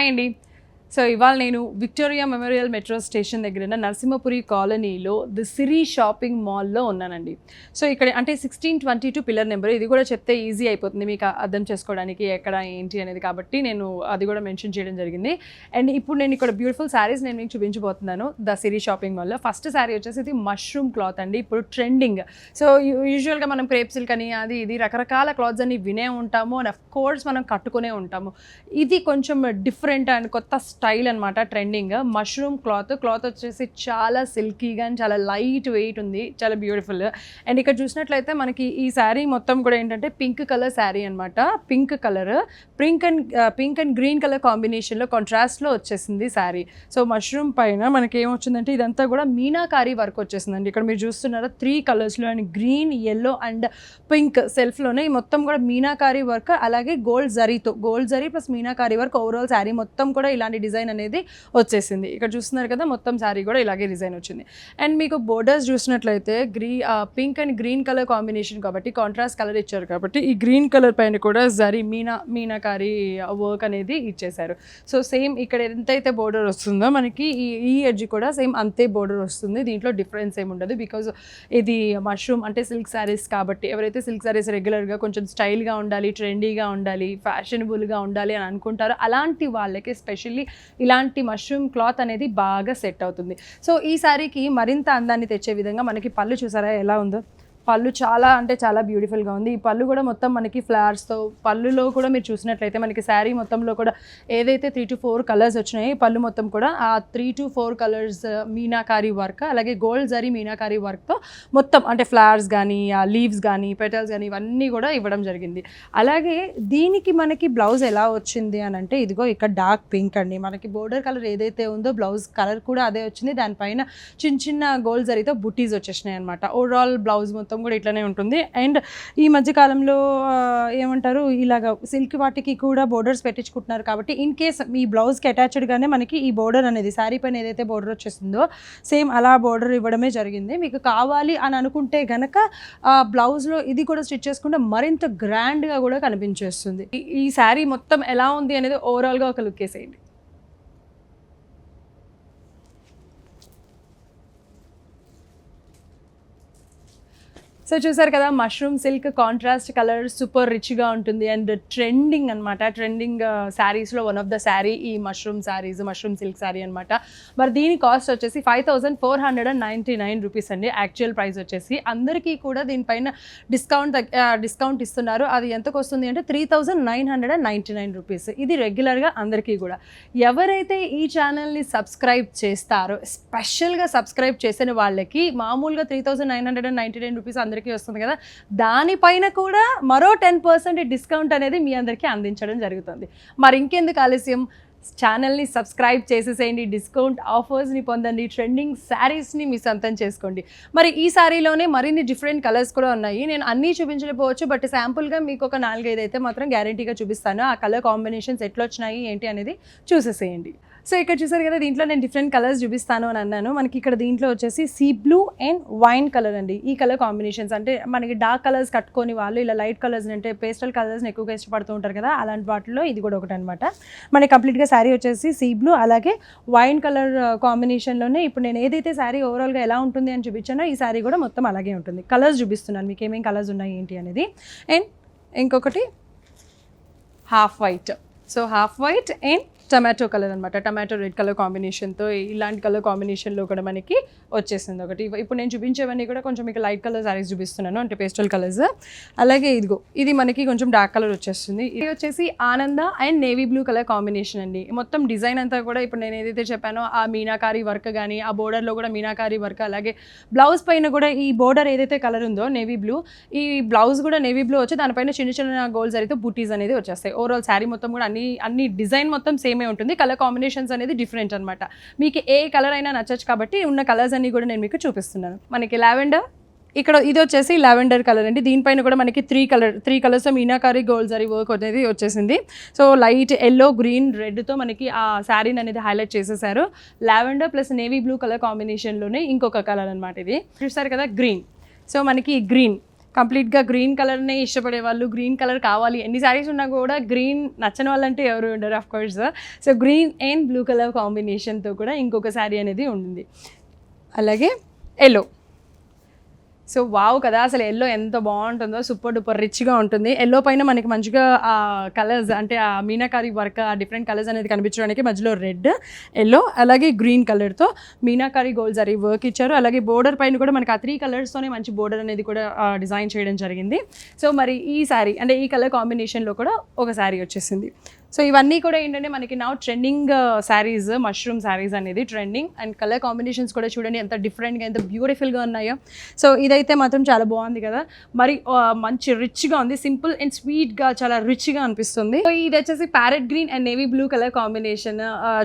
Hi అండి. So ఇవాళ నేను విక్టోరియా మెమోరియల్ మెట్రో స్టేషన్ దగ్గర ఉన్న నరసింహపురి కాలనీలో ది సిరి షాపింగ్ మాల్లో ఉన్నానండి. సో ఇక్కడ అంటే 1622 పిల్లర్ నెంబర్, ఇది కూడా చెప్తే ఈజీ అయిపోతుంది మీకు అర్థం చేసుకోవడానికి ఎక్కడ ఏంటి అనేది, కాబట్టి నేను అది కూడా మెన్షన్ చేయడం జరిగింది. అండ్ ఇప్పుడు నేను ఇక్కడ బ్యూటిఫుల్ శారీస్ నేను మీకు చూపించబోతున్నాను ద సిరి షాపింగ్ మాల్లో. ఫస్ట్ శారీ వచ్చేసి ఇది మష్రూమ్ క్లాత్ అండి, ఇప్పుడు ట్రెండింగ్. సో యూజువల్గా మనం క్రేప్ సిల్క్ అని అది ఇది రకరకాల క్లాత్స్ అన్ని వినే ఉంటాము అండ్ అఫ్ కోర్స్ మనం కట్టుకునే ఉంటాము. ఇది కొంచెం డిఫరెంట్ అండ్ కొత్త స్టైల్ అనమాట, ట్రెండింగ్ మష్రూమ్ క్లాత్ వచ్చేసి చాలా సిల్కీగా అండ్ చాలా లైట్ వెయిట్ ఉంది, చాలా బ్యూటిఫుల్. అండ్ ఇక్కడ చూసినట్లయితే మనకి ఈ శారీ మొత్తం కూడా ఏంటంటే పింక్ కలర్ శారీ అనమాట. పింక్ అండ్ గ్రీన్ కలర్ కాంబినేషన్లో కాంట్రాస్ట్లో వచ్చేసింది శారీ. సో మష్రూమ్ పైన మనకి ఏమొచ్చిందంటే ఇదంతా కూడా మీనాకారీ వర్క్ వచ్చేసిందండి. ఇక్కడ మీరు చూస్తున్నారా 3 కలర్స్లో and green, yellow and pink సెల్ఫ్లోనే మొత్తం కూడా మీనాకారీ వర్క్, అలాగే gold zari plus meenakari work. Overall sari మొత్తం కూడా ఇలాంటి డిజైన్ అనేది వచ్చేసింది. ఇక్కడ చూస్తున్నారు కదా మొత్తం శారీ కూడా ఇలాగే డిజైన్ వచ్చింది. అండ్ మీకు బోర్డర్స్ చూసినట్లయితే pink and green colour combination కాబట్టి కాంట్రాస్ట్ కలర్ ఇచ్చారు కాబట్టి ఈ గ్రీన్ కలర్ పైన కూడా జరీ మీనాకారీ వర్క్ అనేది ఇచ్చేసారు. సో సేమ్ ఇక్కడ ఎంతైతే బోర్డర్ వస్తుందో మనకి ఈ ఎడ్జ్ కూడా సేమ్ అంతే బోర్డర్ వస్తుంది. దీంట్లో డిఫరెన్స్ ఏమి ఉండదు, బికాజ్ ఇది మష్రూమ్ అంటే సిల్క్ శారీస్ కాబట్టి ఎవరైతే సిల్క్ శారీస్ రెగ్యులర్గా కొంచెం స్టైల్గా ఉండాలి, ట్రెండీగా ఉండాలి, ఫ్యాషనబుల్గా ఉండాలి అని అనుకుంటారో అలాంటి వాళ్ళకి స్పెషల్లీ ఇలాంటి మష్రూమ్ క్లాత్ అనేది బాగా సెట్ అవుతుంది. సో ఈ శారీకి మరింత అందాన్ని తెచ్చే విధంగా మనకి పళ్ళు చూసారా ఎలా ఉందో. పళ్ళు చాలా అంటే చాలా బ్యూటిఫుల్గా ఉంది. ఈ పళ్ళు కూడా మొత్తం మనకి ఫ్లవర్స్తో, పళ్ళులో కూడా మీరు చూసినట్లయితే మనకి శారీ మొత్తంలో కూడా ఏదైతే 3 to 4 కలర్స్ వచ్చినాయి పళ్ళు మొత్తం కూడా ఆ 3 to 4 కలర్స్ మీనాకారీ వర్క్, అలాగే గోల్డ్ జరీ మీనాకారీ వర్క్తో మొత్తం అంటే ఫ్లవర్స్ కానీ ఆ లీవ్స్ కానీ పెటల్స్ కానీ ఇవన్నీ కూడా ఇవ్వడం జరిగింది. అలాగే దీనికి మనకి బ్లౌజ్ ఎలా వచ్చింది అని అంటే ఇదిగో ఇక్కడ డార్క్ పింక్ అండి. మనకి బోర్డర్ కలర్ ఏదైతే ఉందో బ్లౌజ్ కలర్ కూడా అదే వచ్చింది. దానిపైన చిన్న గోల్డ్ జరీతో బుటీస్ వచ్చేసినాయి అనమాట. ఓవరాల్ బ్లౌజ్ మొత్తం కూడా ఇట్లానే ఉంటుంది. అండ్ ఈ మధ్యకాలంలో ఏమంటారు ఇలాగ సిల్క్ వాటికి కూడా బోర్డర్స్ పెట్టించుకుంటున్నారు కాబట్టి ఇన్ కేస్ ఈ బ్లౌజ్కి అటాచ్డ్గానే మనకి ఈ బోర్డర్ అనేది శారీ పైన ఏదైతే బోర్డర్ వచ్చేసిందో సేమ్ అలా బోర్డర్ ఇవ్వడమే జరిగింది. మీకు కావాలి అని అనుకుంటే గనక బ్లౌజ్లో ఇది కూడా స్టిచ్ చేసుకుంటే మరింత గ్రాండ్గా కూడా కనిపించేస్తుంది. ఈ శారీ మొత్తం ఎలా ఉంది అనేది ఓవరాల్గా ఒక లుక్ వేసేయండి. సో చూసారు కదా mushroom silk contrast colour super రిచ్గా ఉంటుంది అండ్ ట్రెండింగ్ అనమాట. ట్రెండింగ్ శారీస్లో వన్ ఆఫ్ ద శారీ ఈ మష్రూమ్ సిల్క్ శారీ అనమాట. మరి దీని కాస్ట్ వచ్చేసి 5499 రూపీస్ అండి. యాక్చువల్ ప్రైస్ వచ్చేసి అందరికీ కూడా దీనిపైన డిస్కౌంట్ ఇస్తున్నారు. అది ఎంతకు వస్తుంది అంటే 3999 రూపీస్. ఇది రెగ్యులర్గా అందరికీ కూడా. ఎవరైతే ఈ ఛానల్ని సబ్స్క్రైబ్ చేస్తారో స్పెషల్గా సబ్స్క్రైబ్ చేసిన వాళ్ళకి మామూలుగా 3999 రూపీస్ అందరికీ వస్తుంది కదా, దానిపైన కూడా మరో 10% డిస్కౌంట్ అనేది మీ అందరికీ అందించడం జరుగుతుంది. మరి ఇంకెందుకు ఆలస్యం, ఛానల్ని సబ్స్క్రైబ్ చేసేసేయండి, డిస్కౌంట్ ఆఫర్స్ని పొందండి, ట్రెండింగ్ శారీస్ని మీ సొంతం చేసుకోండి. మరి ఈ శారీలోనే మరిన్ని డిఫరెంట్ కలర్స్ కూడా ఉన్నాయి. నేను అన్నీ చూపించలేకపోవచ్చు, బట్ శాంపుల్గా మీకు ఒక 4-5 అయితే మాత్రం గ్యారంటీగా చూపిస్తాను. ఆ కలర్ కాంబినేషన్స్ ఎట్లా వచ్చినాయి ఏంటి అనేది చూసేసేయండి. సో ఇక్కడ చూసారు కదా దీంట్లో నేను డిఫరెంట్ కలర్స్ చూపిస్తాను అని అన్నాను. మనకి ఇక్కడ దీంట్లో వచ్చేసి sea blue and wine colour అండి. ఈ కలర్ కాంబినేషన్స్ అంటే మనకి డార్క్ కలర్స్ కట్టుకొని వాళ్ళు ఇలా లైట్ కలర్స్ అంటే పేస్టల్ కలర్స్ని ఎక్కువగా ఇష్టపడుతూ ఉంటారు కదా, అలాంటి వాటిలో ఇది కూడా ఒకటి అనమాట. మనకి కంప్లీట్గా శారీ వచ్చేసి సీ బ్లూ అలాగే వైన్ కలర్ కాంబినేషన్లోనే ఇప్పుడు నేను ఏదైతే శారీ ఓవరాల్గా ఎలా ఉంటుంది అని చూపించానో ఈ శారీ కూడా మొత్తం అలాగే ఉంటుంది. కలర్స్ చూపిస్తున్నాను మీకు ఏమేమి కలర్స్ ఉన్నాయి ఏంటి అనేది. అండ్ ఇంకొకటి half white. So half white and tomato colour అనమాట. టమాటో రెడ్ కలర్ కాంబినేషన్తో ఇలాంటి కలర్ కాంబినేషన్లో కూడా మనకి వచ్చేసింది ఒకటి. ఇప్పుడు నేను చూపించేవన్నీ కూడా కొంచెం మీకు లైట్ కలర్ శారీస్ చూపిస్తున్నాను, అంటే పేస్టల్ కలర్స్. అలాగే ఇదిగో ఇది మనకి కొంచెం డార్క్ కలర్ వచ్చేస్తుంది. ఇది వచ్చేసి ఆనంద and navy blue colour combination అండి. మొత్తం డిజైన్ అంతా కూడా ఇప్పుడు నేను ఏదైతే చెప్పానో ఆ మీనాకారీ వర్క్ కానీ ఆ బోర్డర్లో కూడా మీనాకారీ వర్క్, అలాగే బ్లౌజ్ పైన కూడా ఈ బోర్డర్ ఏదైతే కలర్ ఉందో నేవీ బ్లూ, ఈ బ్లౌజ్ కూడా నేవీ బ్లూ వచ్చి దానిపైన చిన్న గోల్డ్ జరీతో బూటీస్ అనేది వచ్చేస్తాయి. ఓవరాల్ శారీ మొత్తం కూడా అన్ని డిజైన్ మొత్తం సేమ్ ఉంటుంది. కలర్ కాంబినేషన్స్ అనేది డిఫరెంట్ అనమాట. మీకు ఏ కలర్ అయినా నచ్చచ్చు కాబట్టి ఉన్న కలర్స్ అన్ని కూడా నేను మీకు చూపిస్తున్నాను. మనకి లావెండర్, ఇక్కడ ఇది వచ్చేసి లావెండర్ కలర్ అండి. దీనిపైన కూడా మనకి 3 colours meenakari gold zari work అనేది వచ్చేసింది. సో లైట్ ఎల్లో, గ్రీన్, రెడ్తో మనకి ఆ శారీని అనేది హైలైట్ చేసేసారు. Lavender plus navy blue colour కాంబినేషన్లోనే ఇంకొక కలర్ అనమాట. ఇది చూస్తారు కదా గ్రీన్. సో మనకి గ్రీన్ కంప్లీట్గా గ్రీన్ కలర్నే ఇష్టపడే వాళ్ళు, గ్రీన్ కలర్ కావాలి, ఎన్ని శారీస్ ఉన్నా కూడా గ్రీన్ నచ్చని వాళ్ళంటే ఎవరు ఉండరు of course. So green and blue colour కాంబినేషన్తో కూడా ఇంకొక శారీ అనేది ఉంది. అలాగే ఎల్లో. సో వావ్ కదా, అసలు ఎల్లో ఎంత బాగుంటుందో, సూపర్ డూపర్ రిచ్గా ఉంటుంది. ఎల్లో పైన మనకి మంచిగా ఆ కలర్స్ అంటే ఆ మీనాకారి వర్క్, ఆ డిఫరెంట్ కలర్స్ అనేది కనిపించడానికి మధ్యలో రెడ్, ఎల్లో అలాగే గ్రీన్ కలర్తో మీనాకారి గోల్డ్ జరీ వర్క్ ఇచ్చారు. అలాగే బోర్డర్ పైన కూడా మనకి ఆ 3 కలర్స్తోనే మంచి బోర్డర్ అనేది కూడా డిజైన్ చేయడం జరిగింది. సో మరి ఈ శారీ అంటే ఈ కలర్ కాంబినేషన్లో కూడా ఒక శారీ వచ్చేసింది. సో ఇవన్నీ కూడా ఏంటంటే మనకి నా ట్రెండింగ్ శారీస్, మష్రూమ్ శారీస్ అనేది ట్రెండింగ్. అండ్ కలర్ కాంబినేషన్స్ కూడా చూడండి ఎంత డిఫరెంట్గా, ఎంత బ్యూటిఫుల్గా ఉన్నాయో. సో ఇదైతే మాత్రం చాలా బాగుంది కదా, మరి మంచి రిచ్గా ఉంది, సింపుల్ అండ్ స్వీట్గా చాలా రిచ్గా అనిపిస్తుంది. సో ఇది వచ్చేసి parrot green and navy blue colour combination.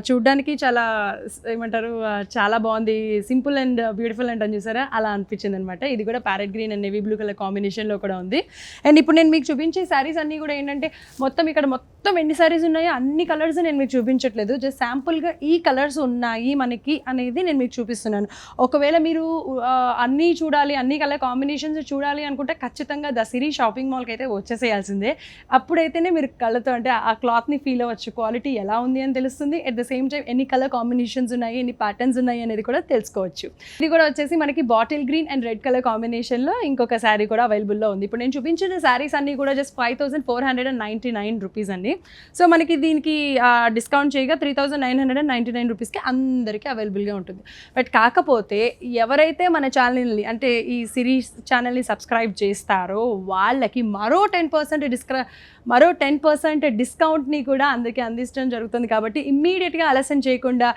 చూడడానికి చాలా ఏమంటారు, చాలా బాగుంది, సింపుల్ అండ్ బ్యూటిఫుల్ అంటాను చూసారా, అలా అనిపించింది అనమాట. ఇది కూడా parrot green and navy blue colour కాంబినేషన్లో కూడా ఉంది. అండ్ ఇప్పుడు నేను మీకు చూపించే శారీస్ అన్నీ కూడా ఏంటంటే ఇక్కడ మొత్తం ఎన్ని శారీస్ ఉన్నాయో అన్ని కలర్స్ నేను మీకు చూపించట్లేదు, జస్ట్ శాంపుల్గా ఈ కలర్స్ ఉన్నాయి మనకి అనేది నేను మీకు చూపిస్తున్నాను. ఒకవేళ మీరు అన్నీ చూడాలి, అన్ని కలర్ కాంబినేషన్స్ చూడాలి అనుకుంటే ఖచ్చితంగా ద సిరీ షాపింగ్ మాల్కి అయితే వచ్చేసేయాల్సిందే. అప్పుడైతేనే మీరు కళ్ళతో అంటే ఆ క్లాత్ని ఫీల్ అవ్వచ్చు, క్వాలిటీ ఎలా ఉంది అని తెలుస్తుంది. అట్ ద సేమ్ టైం ఎన్ని కలర్ కాంబినేషన్స్ ఉన్నాయి, ఎన్ని ప్యాటర్న్స్ ఉన్నాయి అనేది కూడా తెలుసుకోవచ్చు. ఇది కూడా వచ్చేసి మనకి bottle green and red colour కాంబినేషన్లో ఇంకొక శారీ కూడా అవైలబుల్లో ఉంది. ఇప్పుడు నేను చూపించిన శారీస్ అన్నీ కూడా జస్ట్ 5499 రూపీస్ అండి. సో మనకి దీనికి డిస్కౌంట్ చేయగా 3999 రూపీస్కి అందరికీ అవైలబుల్గా ఉంటుంది. బట్ కాకపోతే ఎవరైతే మన ఛానల్ని అంటే ఈ సిరీస్ ఛానల్ని సబ్స్క్రైబ్ చేస్తారో వాళ్ళకి మరో 10% డిస్కౌంట్ని కూడా అందరికీ అందించడం జరుగుతుంది. కాబట్టి ఇమ్మీడియట్గా ఆలస్యం చేయకుండా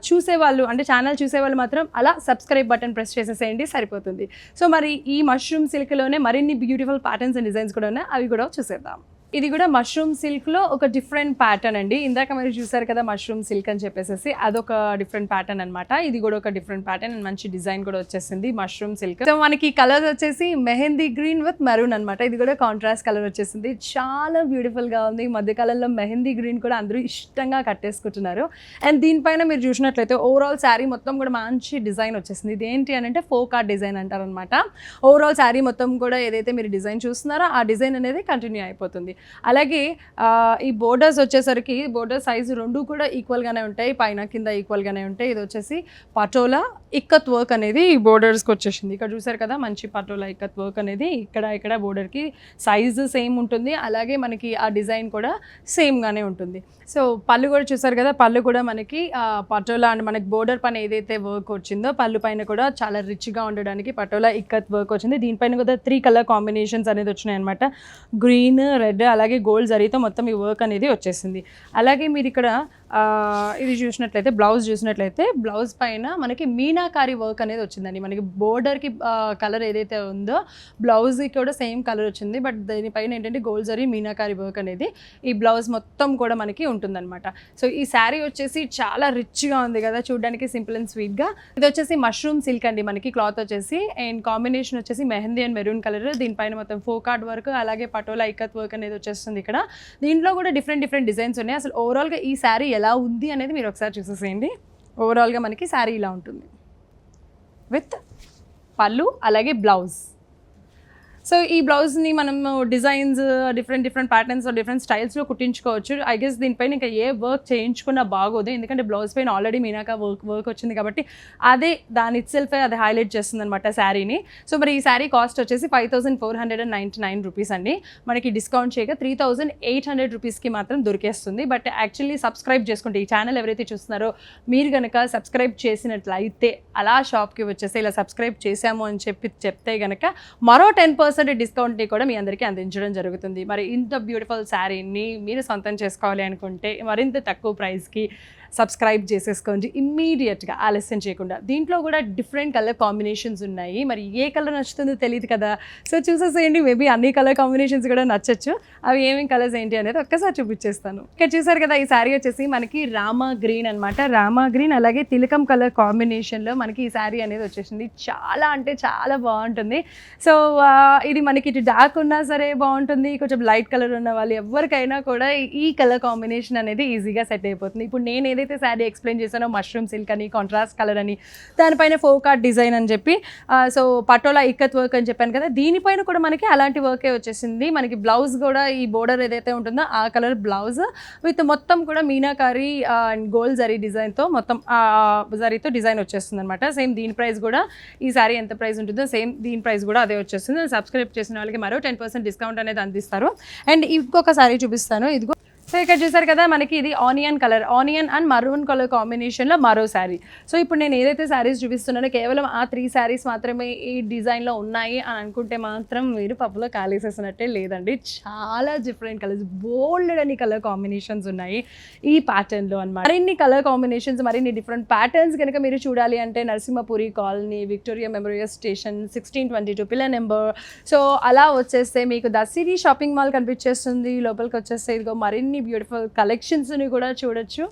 చూసేవాళ్ళు అంటే ఛానల్ చూసేవాళ్ళు మాత్రం అలా సబ్స్క్రైబ్ బటన్ ప్రెస్ చేసేసేయండి, సరిపోతుంది. సో మరి ఈ మష్రూమ్ సిల్క్లోనే మరిన్ని బ్యూటిఫుల్ ప్యాటర్న్స్ అండ్ డిజైన్స్ కూడా ఉన్నాయి, అవి కూడా చూసేద్దాం. ఇది కూడా మష్రూమ్ సిల్క్లో ఒక డిఫరెంట్ ప్యాటర్న్ అండి. ఇందాక మీరు చూసారు కదా మష్రూమ్ సిల్క్ అని చెప్పేసి, అదొక డిఫరెంట్ ప్యాటర్న్ అనమాట. ఇది కూడా ఒక డిఫరెంట్ ప్యాటర్న్ అండ్ మంచి డిజైన్ కూడా వచ్చేసింది మష్రూమ్ సిల్క్. సో మనకి కలర్ వచ్చేసి మెహందీ గ్రీన్ విత్ మెరూన్ అనమాట. ఇది కూడా కాంట్రాస్ట్ కలర్ వచ్చేసింది, చాలా బ్యూటిఫుల్గా ఉంది. ఈ మధ్యకాలంలో మెహందీ గ్రీన్ కూడా అందరూ ఇష్టంగా కట్టేసుకుంటున్నారు. అండ్ దీనిపైన మీరు చూసినట్లయితే ఓవరాల్ శారీ మొత్తం కూడా మంచి డిజైన్ వచ్చేసింది. ఇది ఏంటి అని అంటే ఫోక్ ఆర్ట్ డిజైన్ అంటారనమాట. ఓవరాల్ శారీ మొత్తం కూడా ఏదైతే మీరు డిజైన్ చూస్తున్నారో ఆ డిజైన్ అనేది కంటిన్యూ అయిపోతుంది. అలాగే ఈ బోర్డర్స్ వచ్చేసరికి బోర్డర్ సైజు రెండు కూడా ఈక్వల్గానే ఉంటాయి, పైన కింద ఈక్వల్గానే ఉంటాయి. ఇది వచ్చేసి పటోలా ఇక్కత్ వర్క్ అనేది ఈ బోర్డర్స్కి వచ్చేసింది. ఇక్కడ చూసారు కదా మంచి పటోలా ఇక్కత్ వర్క్ అనేది ఇక్కడ బోర్డర్కి సైజు సేమ్ ఉంటుంది. అలాగే మనకి ఆ డిజైన్ కూడా సేమ్గానే ఉంటుంది. సో పళ్ళు కూడా చూసారు కదా, పళ్ళు కూడా మనకి పటోలా అండ్ మనకి బోర్డర్ పైన ఏదైతే వర్క్ వచ్చిందో పళ్ళు పైన కూడా చాలా రిచ్గా ఉండడానికి పటోలా ఇక్కత్ వర్క్ వచ్చింది. దీనిపైన కూడా 3 కలర్ కాంబినేషన్స్ అనేది వచ్చినాయి అనమాట, గ్రీన్, రెడ్ అలాగే గోల్డ్ జరీతో మొత్తం ఈ వర్క్ అనేది వచ్చేసింది. అలాగే మీరు ఇక్కడ ఇది చూసినట్లయితే బ్లౌజ్ పైన మనకి మీనాకారి వర్క్ అనేది వచ్చిందండి. మనకి బోర్డర్కి కలర్ ఏదైతే ఉందో బ్లౌజ్కి కూడా సేమ్ కలర్ వచ్చింది. బట్ దీనిపైన ఏంటంటే గోల్డ్ జరీ మీనాకారి వర్క్ అనేది ఈ బ్లౌజ్ మొత్తం కూడా మనకి ఉంటుందన్నమాట. సో ఈ శారీ వచ్చేసి చాలా రిచ్గా ఉంది కదా, చూడడానికి సింపుల్ అండ్ స్వీట్గా. ఇది వచ్చేసి మష్రూమ్ సిల్క్ అండి మనకి క్లాత్ వచ్చేసి, అండ్ కాంబినేషన్ వచ్చేసి మెహందీ అండ్ మెరూన్ కలర్. దీనిపైన మొత్తం ఫోక్ ఆర్ట్ వర్క్ అలాగే పటోలా ఇక్కత్ వర్క్ అనేది వచ్చేస్తుంది. ఇక్కడ దీంట్లో కూడా డిఫరెంట్ డిజైన్స్ ఉన్నాయి. అసలు ఓవరాల్గా ఈ శారీ ఎలా ఉంది అనేది మీరు ఒకసారి చూసేసేయండి. ఓవరాల్గా మనకి శారీ ఇలా ఉంటుంది విత్ పళ్ళు అలాగే బ్లౌజ్. సో ఈ బ్లౌజ్ని మనము డిజైన్స్ డిఫరెంట్ ప్యాటర్న్స్ డిఫరెంట్ స్టైల్స్లో కుట్టించుకోవచ్చు. ఐ గెస్ దీనిపైన ఇంకా ఏ వర్క్ చేయించుకున్నా బాగోదు, ఎందుకంటే బ్లౌజ్ పైన ఆల్రెడీ మీనాక వర్క్ వచ్చింది కాబట్టి అదే దాని ఇట్సెల్ఫే అది హైలైట్ చేస్తుంది అనమాట శారీని. సో మరి ఈ శారీ కాస్ట్ వచ్చేసి 5499 రూపీస్ అండి. మనకి డిస్కౌంట్ చేయగా 3800 రూపీస్కి మాత్రం దొరికేస్తుంది. బట్ యాక్చువల్లీ సబ్స్క్రైబ్ చేసుకుంటే ఈ ఛానల్ ఎవరైతే చూస్తున్నారో మీరు కనుక సబ్స్క్రైబ్ చేసినట్లయితే అలా షాప్కి వచ్చేసి ఇలా సబ్స్క్రైబ్ చేశాము అని చెప్తే కనుక మరో 10% డిస్కౌంట్ని కూడా మీ అందరికీ అందించడం జరుగుతుంది. మరి ఇంత బ్యూటిఫుల్ శారీని మీరు సొంతం చేసుకోవాలి అనుకుంటే మరింత తక్కువ ప్రైస్కి సబ్స్క్రైబ్ చేసేసుకోండి ఇమ్మీడియట్గా, ఆలస్యం చేయకుండా. దీంట్లో కూడా డిఫరెంట్ కలర్ కాంబినేషన్స్ ఉన్నాయి. మరి ఏ కలర్ నచ్చుతుందో తెలియదు కదా, సో చూసేసేయండి. మేబీ అన్ని కలర్ కాంబినేషన్స్ కూడా నచ్చచ్చు. అవి ఏమేమి కలర్స్ ఏంటి అనేది ఒక్కసారి చూపించేస్తాను. ఇక్కడ చూసారు కదా, ఈ శారీ వచ్చేసి మనకి రామా గ్రీన్ అనమాట. రామా గ్రీన్ అలాగే తిలకం కలర్ కాంబినేషన్లో మనకి ఈ శారీ అనేది వచ్చేసింది. చాలా అంటే చాలా బాగుంటుంది. సో ఇది మనకి ఇటు డార్క్ ఉన్నా సరే బాగుంటుంది, కొంచెం లైట్ కలర్ ఉన్న వాళ్ళు ఎవరికైనా కూడా ఈ కలర్ కాంబినేషన్ అనేది ఈజీగా సెట్ అయిపోతుంది. ఇప్పుడు నేను ఏదైతే శారీ ఎక్స్ప్లెయిన్ చేశానో మష్రూమ్ సిల్క్ అని, కాంట్రాస్ట్ కలర్ అని, దానిపైన ఫోకార్ట్ డిజైన్ అని చెప్పి, సో పటోలా ఇక్కత్ వర్క్ అని చెప్పాను కదా, దీనిపైన కూడా మనకి అలాంటి వర్కే వచ్చేసింది. మనకి బ్లౌజ్ కూడా ఈ బోర్డర్ ఏదైతే ఉంటుందో ఆ కలర్ బ్లౌజ్ విత్ మొత్తం కూడా మీనాకారి అండ్ గోల్డ్ జరీ డిజైన్తో మొత్తం జరీతో డిజైన్ వచ్చేస్తుంది అనమాట. సేమ్ దీని ప్రైస్ కూడా, ఈ సారీ ఎంత ప్రైస్ ఉంటుందో సేమ్ దీని ప్రైస్ కూడా అదే వచ్చేస్తుంది. సబ్స్క్రైబ్ చేసిన వాళ్ళకి మరో 10% డిస్కౌంట్ అనేది అందిస్తారు. అండ్ ఇంకొక సారీ చూపిస్తాను, ఇదిగో. సో ఇక్కడ చూసారు కదా, మనకి ఇది onion colour, onion and maroon colour కాంబినేషన్లో మరో శారీ. సో ఇప్పుడు నేను ఏదైతే శారీస్ చూపిస్తున్నానో కేవలం ఆ 3 శారీస్ మాత్రమే ఈ డిజైన్లో ఉన్నాయి అని అనుకుంటే మాత్రం మీరు పప్పులో కాలేసేసినట్టే లేదండి. చాలా డిఫరెంట్ కలర్స్, బోల్డ్ అని కలర్ కాంబినేషన్స్ ఉన్నాయి ఈ ప్యాటర్న్లో అనమాట. మరిన్ని కలర్ కాంబినేషన్స్, మరిన్ని డిఫరెంట్ ప్యాటర్న్స్ కనుక మీరు చూడాలి అంటే Narasimhapuri colony, Victoria memorial station, 1622 pillar number. So అలా వచ్చేస్తే మీకు ద సిరీ షాపింగ్ మాల్ కనిపించేస్తుంది. లోపలికి వచ్చేస్తే ఇదిగో మరిన్ని బ్యూటిఫుల్ కలెక్షన్స్ని కూడా చూడొచ్చు.